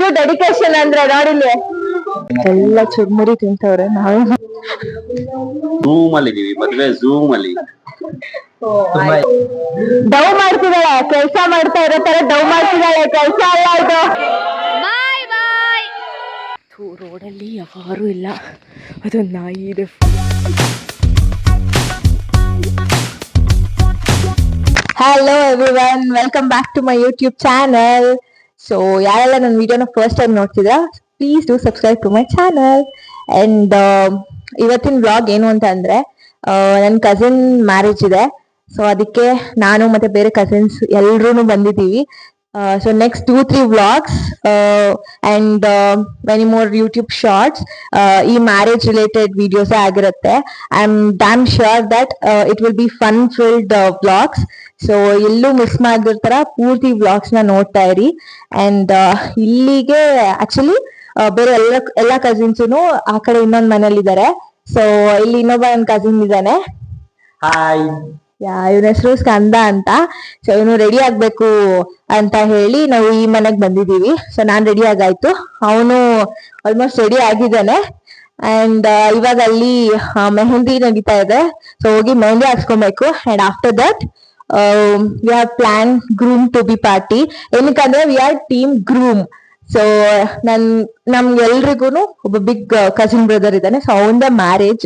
ಇದು ಡೆಡಿಕೇಶನ್ ಅಂದ್ರೆ ನೋಡಿಲ್ಲಿ ಎಲ್ಲ ಚುರ್ಮುರಿ ತಿಂತವ್ರೆ. ನಾವು ಝೂಮ್ ಅಲ್ಲಿ ಇದೀವಿ, ಮದ್ವೆ ಝೂಮ್ ಅಲ್ಲಿ ಡವ್ ಮಾಡ್ತಿದ್ದಾಳೆ, ಕೆಲ್ಸ ಮಾಡ್ತಾ ಇರೋ ತರ ಡವ್ ಮಾಡ್ತಿದ್ದಾಳೆ, ಕೆಲ್ಸ ಅಲ್ಲ ಇದು. ರೋಡಲ್ಲಿ ಯಾರು ಇಲ್ಲ, ಅದೊಂದು ನಾಯಿ ಇದೆ. Hello everyone, welcome back to my YouTube channel. So ಯಾರೆಲ್ಲ ನನ್ನ ವಿಡಿಯೋನ ಫಸ್ಟ್ ಟೈಮ್ ನೋಡ್ತಿದ್ರಾ, please do subscribe to my channel. And ಇವತ್ತಿನ ವ್ಲಾಗ್ ಏನು ಅಂತ ಅಂದ್ರೆ, ನನ್ನ ಕಸಿನ್ ಮ್ಯಾರೇಜ್ ಇದೆ. ಸೊ ಅದಕ್ಕೆ ನಾನು ಮತ್ತೆ ಬೇರೆ ಕಸಿನ್ಸ್ ಎಲ್ರೂ ಬಂದಿದ್ದೀವಿ. So next 2-3 vlogs and many more YouTube shorts ಈ ಮ್ಯಾರೇಜ್ ರಿಲೇಟೆಡ್ ವಿಡಿಯೋಸ್ ಆಗಿರುತ್ತೆ. I am dam sure that it will be fun filled vlogs. So ಎಲ್ಲೂ ಮಿಸ್ ಮಾಡಿರ್ತಾರ ಪೂರ್ತಿ ವ್ಲಾಗ್ಸ್ ನ ನೋಡ್ತಾ ಇರಿ. ಅಂಡ್ ಇಲ್ಲಿಗೆ ಆಕ್ಚುಲಿ ಬೇರೆ ಎಲ್ಲ ಕಸಿನ್ಸು ಆ ಕಡೆ ಇನ್ನೊಂದ್ ಮನೇಲಿ ಇದಾರೆ. ಸೊ ಇಲ್ಲಿ ಇನ್ನೊಬ್ಬ ನನ್ನ ಕಸಿನ್ ಇದ್ದಾನೆ. ಇವನ ಹೆಸರು ಸ್ಕಂದ ಅಂತ. ಸೊ ಇವನು ರೆಡಿ ಆಗ್ಬೇಕು ಅಂತ ಹೇಳಿ ನಾವು ಈ ಮನೆಗ್ ಬಂದಿದೀವಿ. ಸೊ ನಾನ್ ರೆಡಿ ಆಗಾಯ್ತು, ಅವನು ಆಲ್ಮೋಸ್ಟ್ ರೆಡಿ ಆಗಿದ್ದಾನೆ. ಅಂಡ್ ಇವಾಗ ಅಲ್ಲಿ ಮೆಹಂದಿ ನಡೀತಾ ಇದೆ. ಸೊ ಹೋಗಿ ಮೆಹಂದಿ ಹಾಕ್ಸ್ಕೊಬೇಕು. And after that we have plan groom to be party. ಏನಕ್ಕಂದ್ರೆ we are team groom. So ನಮ್ಗೆಲ್ರಿಗೂ ಒಬ್ಬ ಬಿಗ್ ಕಸಿನ್ ಬ್ರದರ್ ಇದ್ದಾನೆ. ಸೊ ಅವನ ಮ್ಯಾರೇಜ್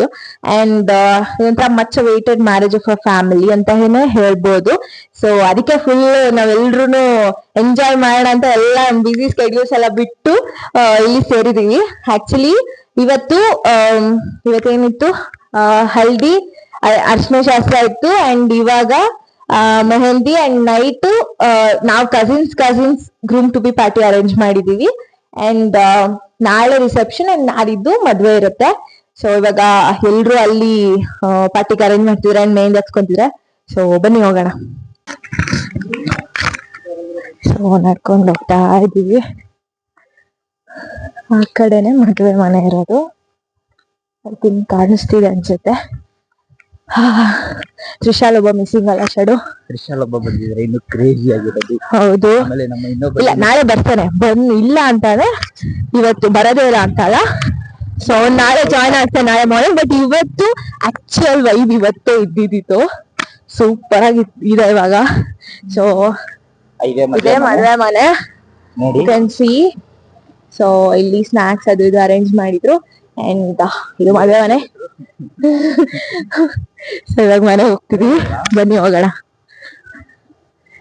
ಅಂಡ್ ಇದೊಂಥರ much waited marriage of a family ಅಂತ ಹೇಳ್ಬೋದು. ಸೊ ಅದಕ್ಕೆ ಫುಲ್ ನಾವೆಲ್ರೂ ಎಂಜಾಯ್ ಮಾಡೋಣ ಅಂತ ಎಲ್ಲ ಬಿಸಿ ಸ್ಕೆಡ್ಯೂಲ್ಸ್ ಎಲ್ಲ ಬಿಟ್ಟು ಇಲ್ಲಿ ಸೇರಿದೀವಿ. ಆಕ್ಚುಲಿ ಇವತ್ತೇನಿತ್ತು, ಹಲ್ದಿ ಅರ್ಶಿನ ಶಾಸ್ತ್ರ ಇತ್ತು. ಅಂಡ್ ಇವಾಗ ಮೆಹಂದಿ ಅಂಡ್ ನೈಟ್ ನಾವು cousins groom to be party arrange ಮಾಡಿದೀವಿ. ಅಂಡ್ ನಾಳೆ ರಿಸೆಪ್ಷನ್ ಅಂಡ್ ನಾಡಿದ್ದು ಮದ್ವೆ ಇರುತ್ತೆ. ಸೊ ಇವಾಗ ಎಲ್ರು ಅಲ್ಲಿ ಪಾರ್ಟಿಗೆ ಅರೇಂಜ್ ಮಾಡ್ತಿದ್ರೆ ಅಂಡ್ ಮೆಹಂದಿ ಹಚ್ಕೊಂತಿದ್ರೆ. ಸೊ ಬನ್ನಿ ಹೋಗೋಣ. ಸೊ ನಡ್ಕೊಂಡು ಹೋಗ್ತಾ ಇದೀವಿ. ಆ ಕಡೆನೆ ಮದ್ವೆ ಮನೆ ಇರೋದು, ಅದಕ್ಕೆ ಕಾಣಿಸ್ತಿದೆ ಅನ್ಸುತ್ತೆ. ತ್ರಿಶಾಲ್ ಒಬ್ಬ ಮಿಸ್ಸಿಂಗ್ ಅಲ್ಲ, ತ್ರಿಶಾಲ್ ಒಬ್ಬ ಬಂದಿದ್ರೆ ಇನ್ನು ಕ್ರೇಜಿ ಆಗಿರೋದು. ಹೌದು, ಇಲ್ಲ ನಾಳೆ ಬರ್ತಾನೆ. ಇಲ್ಲ ಅಂತಾನೆ, ಇವತ್ತು ಬರೋದೇ ಇಲ್ಲ ಅಂತಲ್ಲ. ಸೊ ನಾಳೆ ಜಾಯ್ನ್ ಆಗ್ತಾನೆ, ನಾಳೆ ಮಾರ್ನಿಂಗ್. ಬಟ್ ಇವತ್ತು ಆಕ್ಚುಯಲ್ ವೈಬ್ ಇವತ್ತೇ ಇದ್ದಿದ್ದು. ಸೂಪರ್ ಆಗಿ ಇದೆ ಇವಾಗ. ಸೊ ಇದೇ ಮದುವೆ ಮನೆ, ಕ್ಯಾನ್ ಸಿ. ಸೊ ಇಲ್ಲಿ ಸ್ನಾಕ್ಸ್ ಅದು ಇದು ಅರೇಂಜ್ ಮಾಡಿದ್ರು. ಅಂಡ್ ಇದು ಮದುವೆ ಮನೆ. ಸೊ ಇವಾಗ ಮನೆ ಹೋಗ್ತಿದೀವಿ, ಬನ್ನಿ ಹೋಗೋಣ.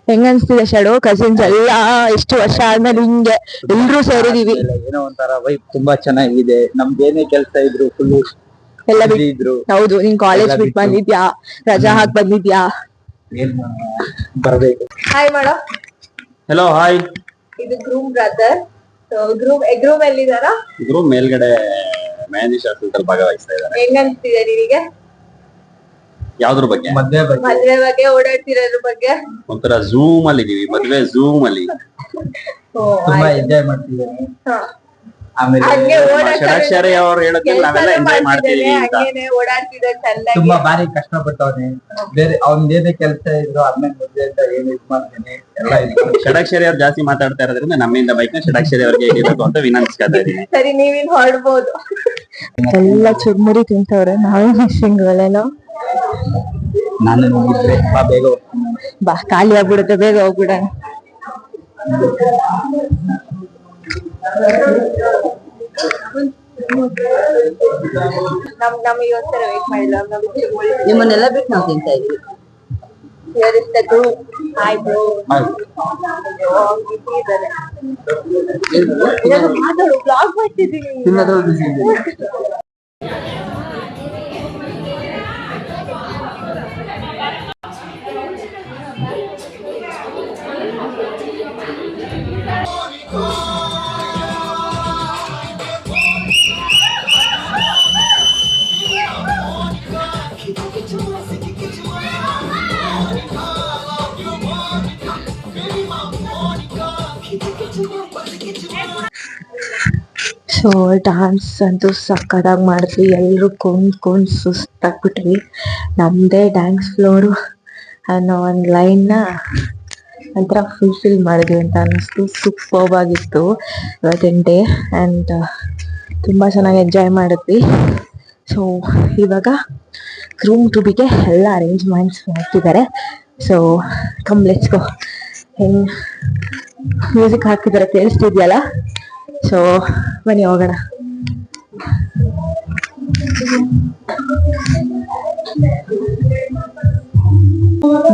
ಹೆಂಗ ಅನ್ಸ್ತಿದೆ ಶಡು? ಕಸಿನ್ಸ್ ಎಲ್ಲ ಎಷ್ಟು ವರ್ಷ ಆದ್ಮೇಲೆ ಹಿಂಗೆ ಎಲ್ರು ಸೇರಿದೀವಿ. ಏನೋ ಒಂಥರ ವೈಬ್ ತುಂಬಾ ಚೆನ್ನಾಗಿದೆ. ನಮ್ದೇನೇ ಕೆಲಸ ಇದ್ರು ಫುಲ್ ಎಲ್ಲ ಬಿಟ್ಟಿದ್ರು. ಹೌದು, ನೀನ್ ಕಾಲೇಜ್ ಬಿಟ್ಟು ಬಂದಿದ್ಯಾ, ರಜಾ ಹಾಕ್ ಬಂದಿದ್ಯಾ? ಬರ್ಬೇಕು. ಹಾಯ್ ಮಾಡೋ. Hello, hi. ಇದು ಗ್ರೂಮ್ ಬ್ರದರ್. ಗ್ರೂಮ್ ಎಲ್ಲಿದಾರ? ಗ್ರೂಮ್ ಮೇಲ್ಗಡೆ ಮೆಹಂದಿ ಶಾಸ್ತ್ರದಲ್ಲಿ ಭಾಗವಹಿಸ್ತಾ ಇದ್ದಾರೆ. ಹೆಂಗ ಅನ್ಸ್ತಿದೆ ನಿನಗೆ? ಯಾವ್ದ್ರ ಬಗ್ಗೆ? ಮದ್ವೆ ಬಗ್ಗೆ, ಓಡಾಡ್ತಿರೋದ್ರ ಬಗ್ಗೆ. ಒಂಥರ ಝೂಮ್ ಅಲ್ಲಿ ಇದೀವಿ, ಮದ್ವೆ ಝೂಮ್ ಅಲ್ಲಿ ತುಂಬಾ ಎಂಜಾಯ್ ಮಾಡ್ತಿದ್ದೀನಿ. ಷಡಾಕ್ಷರಿ ಅವ್ರು ಹೇಳೋದ್ರಲ್ಲಿ ನಾವೆಲ್ಲ ಎಂಜಾಯ್ ಮಾಡ್ತೀವಿ. ತುಂಬಾ ಬಾರಿ ಕಷ್ಟಪಟ್ಟವನೆ. ಬೇರೆ ಅವ್ನೇನೇ ಕೆಲಸ ಇದ್ರು ಆದ್ಮೇಲೆ ಮದ್ವೆ ಅಂತ ಏನ್ ಇದ್ ಮಾಡ್ತೇನೆ ಎಲ್ಲ. ಷಡಾಕ್ಷರಿ ಅವ್ರು ಜಾಸ್ತಿ ಮಾತಾಡ್ತಾ ಇರೋದ್ರಿಂದ ನಮ್ಮಿಂದ ಬೈಕ್ ಷಡಾಕ್ಷರಿ ಅವ್ರಿಗೆ ಹೇಳಿರೋದು ಅಂತ ವಿನಂತಿಸ್ಕೊತಾ ಇದೀನಿ. ಸರಿ, ನೀವಿನ್ ಹೊರಡ್ಬೋದು. ಎಲ್ಲ ಚುರ್ಮುರಿ ತಿಂತವ್ರೆ, ನಾವೇ ಮಿಸ್ಸಿಂಗ್ ಅಲ್ಲೇನೋ. ನಾನು ಹೋಗಿದ್ರೆ ಬೇಗ ಬಾ, ಖಾಲಿ ಆಗ್ಬಿಡುತ್ತೆ, ಬೇಗ ಹೋಗ್ಬಿಡೋಣ. ನಮಗೋಸ್ಕರ ವೇಟ್ ಮಾಡಿಲ್ಲ. ನಿಮ್ಮನ್ನೆಲ್ಲ ಬಿಟ್ಟು ನಾವು ತಿಂತಾ ಇದೀವಿ. ಬ್ಲಾಗ್ ಮಾಡ್ತಿದ್ದೀನಿ. ಸೊ ಡಾನ್ಸ್ ಅಂತೂ ಸಕ್ಕತ್ತಾಗಿ ಮಾಡಿದ್ವಿ. ಎಲ್ಲರೂ ಕೊಂಡ್ ಸುಸ್ತಾಗ್ಬಿಟ್ವಿ. ನಮ್ದೇ ಡ್ಯಾನ್ಸ್ ಫ್ಲೋರು ಅನ್ನೋ ಒಂದು ಲೈನ್ನ ಒಂಥರ ಫುಲ್ಫಿಲ್ ಮಾಡಿದ್ವಿ ಅಂತ ಅನ್ನಿಸ್ತು. ಸೂಪರ್ಬ್ ಆಗಿತ್ತು ಇವತ್ತಿನ ಡೇ ಆ್ಯಂಡ್ ತುಂಬ ಚೆನ್ನಾಗಿ ಎಂಜಾಯ್ ಮಾಡಿದ್ವಿ. ಸೊ ಇವಾಗ ರೂಮ್ ಟು ಬಿಗೆ ಎಲ್ಲ ಅರೇಂಜ್ಮೆಂಟ್ಸ್ ಮಾಡ್ತಿದ್ದಾರೆ. So come let's go. ಹೆಂಗೆ ಮ್ಯೂಸಿಕ್ ಹಾಕಿದ್ದಾರೆ ಕೇಳಿಸ್ತಿದ್ಯಲ್ಲ. ಸೊ ಬನ್ನಿ ಹೋಗೋಣ.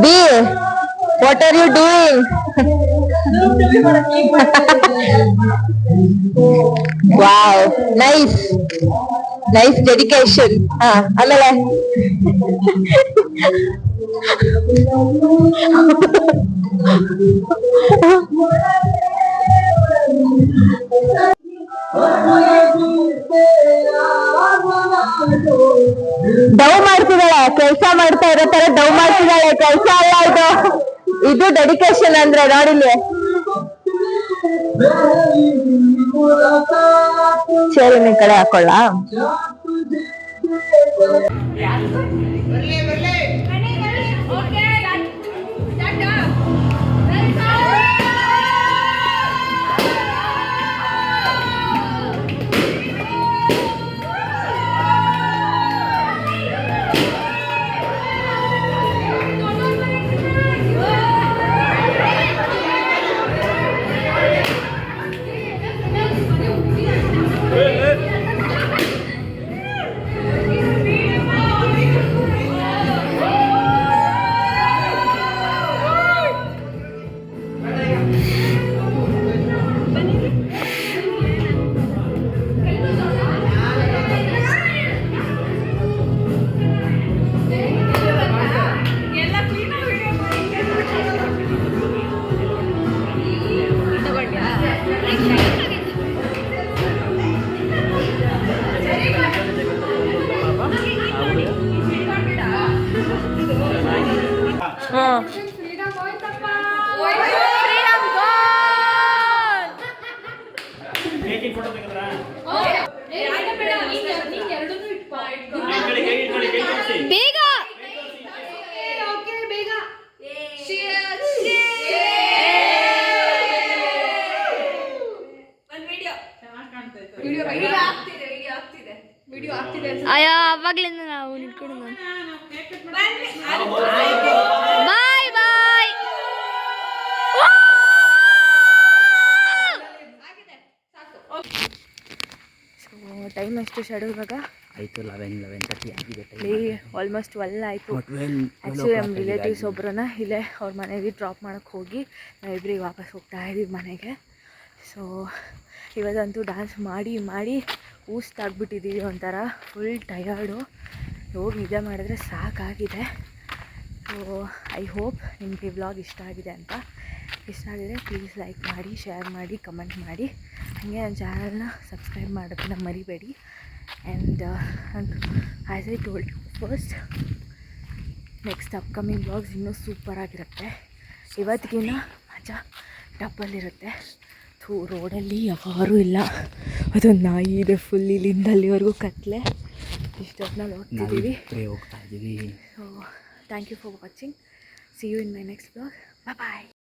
B, what are you doing? Wow, nice nice dedication. ಆಮೇಲೆ ಡವ್ ಮಾಡ್ತಿದ್ದಾಳೆ, ಕೆಲ್ಸ ಮಾಡ್ತಾ ಇರೋ ತರ ಡವ್ ಮಾಡ್ತಿದ್ದಾಳೆ. ಕೆಲ್ಸ ಅಲ್ಲ ಇದು, ಇದು ಡೆಡಿಕೇಶನ್ ಅಂದ್ರೆ. ನೋಡಿಲ್ಲಿ ಚೇರಿನ ಕಡೆ ಹಾಕೊಳ್ಳ. ಅಯ್ಯೋ ಅವಾಗ್ಲಿಂದ ನಾವು ನಿಂತ್ಕೊಂಡು ಬಾಯ್ ಬಾಯ್. ಸೊ ಟೈಮ್ ಎಷ್ಟು ಶೆಡ್ಯೂಲ್ ಇವಾಗ ಆಯಿತು 11:30 ಆಗಿದೆ. ಆಲ್ಮೋಸ್ಟ್ 12 ಆಯಿತು. ಆ್ಯಕ್ಚುಲಿ ನಮ್ಮ ರಿಲೇಟಿವ್ಸ್ ಒಬ್ಬರನ್ನ ಇಲ್ಲೇ ಅವ್ರ ಮನೆಗೆ ಡ್ರಾಪ್ ಮಾಡೋಕ್ಕೆ ಹೋಗಿ ನಾವಿಬ್ಬರಿಗೆ ವಾಪಸ್ ಹೋಗ್ತಾ ಇದ್ದೀವಿ ಮನೆಗೆ. ಸೊ ಇವತ್ತಂತೂ ಡ್ಯಾನ್ಸ್ ಮಾಡಿ ಮಾಡಿ ಊಸ್ತಾಗ್ಬಿಟ್ಟಿದ್ದೀವಿ, ಒಂಥರ ಫುಲ್ ಟಯರ್ಡು. ಹೋಗಿ ನಿದ್ದೆ ಮಾಡಿದ್ರೆ ಸಾಕಾಗಿದೆ. ಸೊ ಐ ಹೋಪ್ ನಿಮಗೆ ವ್ಲಾಗ್ ಇಷ್ಟ ಆಗಿದೆ ಅಂತ. ಇಷ್ಟ ಆಗಿದ್ರೆ ಪ್ಲೀಸ್ ಲೈಕ್ ಮಾಡಿ, ಶೇರ್ ಮಾಡಿ, ಕಮೆಂಟ್ ಮಾಡಿ. ಹಾಗೆ ನನ್ನ ಚಾನಲ್ನ ಸಬ್ಸ್ಕ್ರೈಬ್ ಮಾಡೋದನ್ನ ಮರಿಬೇಡಿ. And as I told first, next upcoming vlogs ಇನ್ನೂ ಸೂಪರಾಗಿರುತ್ತೆ. ಇವತ್ತಿಗಿನ್ನ ಮಜಾ ಡಬ್ಬಲ್ಲಿರುತ್ತೆ. ರೋಡಲ್ಲಿ ಯಾರೂ ಇಲ್ಲ, ಅದೊಂದು ನಾಯಿ ಇದೆ ಫುಲ್ ಇಲ್ಲಿಂದ ಅಲ್ಲಿವರೆಗೂ ಕತ್ಲೆ. ಇಷ್ಟೊತ್ತಲ್ಲಿ ಹೋಗ್ತಿದ್ದೀವಿ, ಹೋಗ್ತಾ ಇದ್ದೀವಿ. So thank you for watching. See you in my next vlog. Bye.